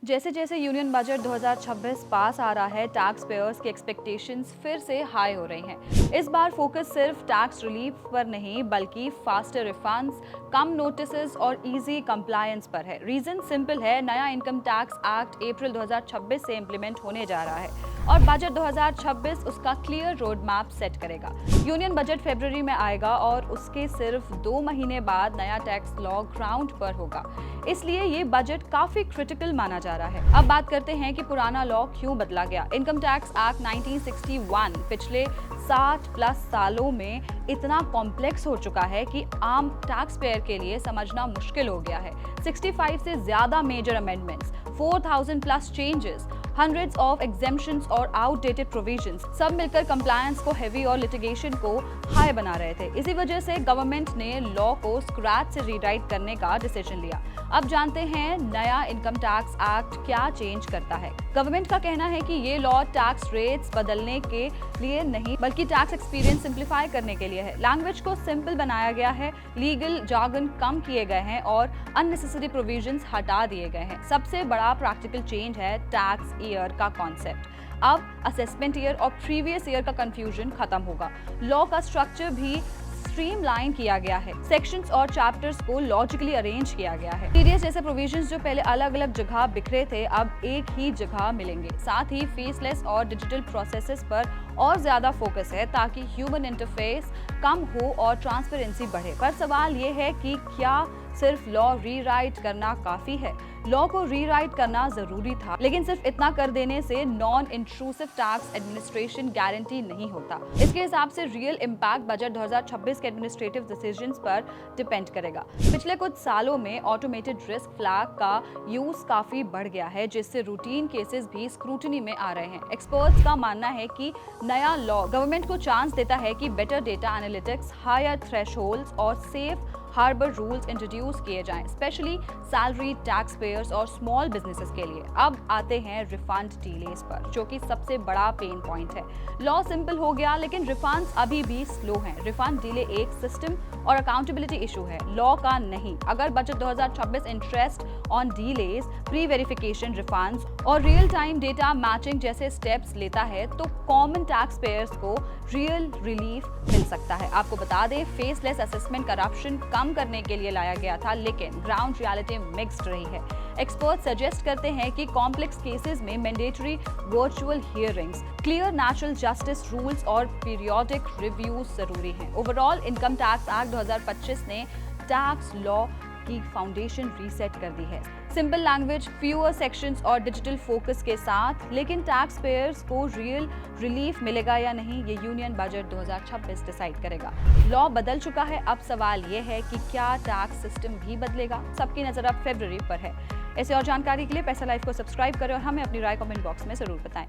जैसे जैसे union budget 2026 पास आ रहा है, टैक्स पेयर्स की एक्सपेक्टेशंस फिर से हाई हो रही हैं। इस बार फोकस सिर्फ टैक्स रिलीफ पर नहीं बल्कि फास्टर रिफंड्स, कम नोटिसेस और इजी कंप्लायंस पर है। रीजन सिंपल है, नया इनकम टैक्स एक्ट अप्रैल 2026 से इंप्लीमेंट होने जा रहा है और बजट 2026 उसका क्लियर रोड मैप सेट करेगा। यूनियन बजट फरवरी में आएगा और उसके सिर्फ 2 महीने बाद नया टैक्स लॉ ग्राउंड पर होगा, इसलिए ये बजट काफी क्रिटिकल माना जा रहा है। अब बात करते हैं कि पुराना लॉ क्यों बदला गया। इनकम टैक्स एक्ट 1961 पिछले 60 प्लस सालों में इतना कॉम्प्लेक्स हो चुका है कि आम टैक्स पेयर के लिए समझना मुश्किल हो गया है। 65 से ज्यादा major amendments, 4000 plus changes, hundreds of exemptions और outdated provisions सब मिलकर compliance को heavy और litigation को high बना रहे थे। इसी वजह से गवर्नमेंट ने लॉ को स्क्रैच से रीराइट करने का डिसीजन लिया। अब जानते हैं नया इनकम टैक्स एक्ट क्या चेंज करता है। गवर्नमेंट का कहना है कि ये लॉ टैक्स रेट्स बदलने के लिए नहीं बल्कि टैक्स एक्सपीरियंस सिंप्लीफाई करने के लिए है। लैंग्वेज को सिंपल बनाया गया है, लीगल जार्गन कम किए गए हैं और अननेसेसरी प्रोविजंस हटा दिए गए हैं। सबसे बड़ा प्रैक्टिकल चेंज है टैक्स ईयर का कॉन्सेप्ट। अब असेसमेंट ईयर और प्रीवियस ईयर का कंफ्यूजन खत्म होगा। लॉ का स्ट्रक्चर भी स्ट्रीमलाइन किया गया है, सेक्शंस और चैप्टर्स को लॉजिकली अरेंज किया गया है। टीडीएस जैसे प्रोविजंस जो पहले अलग अलग जगह बिखरे थे अब एक ही जगह मिलेंगे। साथ ही फेसलेस और डिजिटल प्रोसेसेस पर और ज्यादा फोकस है ताकि ह्यूमन इंटरफेस कम हो और ट्रांसपेरेंसी बढ़े। पर सवाल ये है कि क्या सिर्फ लॉ रीराइट करना काफी है? लॉ को रीराइट करना जरूरी था, लेकिन सिर्फ इतना कर देने से non intrusive tax administration guarantee नहीं होता। इसके हिसाब से रियल इम्पैक्ट बजट 2026 के एडमिनिस्ट्रेटिव डिसीजंस पर डिपेंड करेगा। पिछले कुछ सालों में ऑटोमेटेड रिस्क फ्लैग का यूज काफी बढ़ गया है, जिससे रूटीन केसेस भी स्क्रूटनी में आ रहे हैं। एक्सपर्ट्स का मानना है कि नया लॉ गवर्नमेंट को चांस देता है कि better data analytics, higher thresholds और सेफ हार्बर रूल्स इंट्रोड्यूस किए जाएं, स्पेशली सैलरी टैक्स पेयर्स और स्मॉल बिजनेसेस के लिए। अब आते हैं रिफंड डिलेस पर, जो कि सबसे बड़ा पेन पॉइंट है। लॉ सिंपल हो गया लेकिन रिफंड्स अभी भी स्लो हैं। रिफंड डिले एक सिस्टम और अकाउंटेबिलिटी इशू है, लॉ का नहीं। अगर budget 2026 interest on delays, pre verification refunds और रियल टाइम डेटा मैचिंग जैसे स्टेप्स लेता है तो कॉमन टैक्स पेयर्स को रियल रिलीफ मिल सकता है। आपको बता दें, फेसलेस असेसमेंट करप्शन कम करने के लिए लाया गया था, लेकिन ग्राउंड रियलिटी मिक्स्ड रही है। एक्सपर्ट सजेस्ट करते हैं कि कॉम्प्लेक्स केसेस में mandatory virtual hearings, clear natural justice rules और पीरियोडिक रिव्यूज जरूरी हैं। ओवरऑल इनकम टैक्स एक्ट 2025 ने टैक्स लॉ की फाउंडेशन रीसेट कर दी है। सिंपल लैंग्वेज, फ्यूअर सेक्शंस और डिजिटल फोकस के साथ। लेकिन टैक्स पेयर्स को रियल रिलीफ मिलेगा या नहीं, ये यूनियन बजट 2026 डिसाइड करेगा। लॉ बदल चुका है, अब सवाल ये है कि क्या टैक्स सिस्टम भी बदलेगा। सबकी नजर अब फरवरी पर है। ऐसे और जानकारी के लिए पैसा लाइव को सब्सक्राइब करें और हमें अपनी राय कमेंट बॉक्स में जरूर बताएं।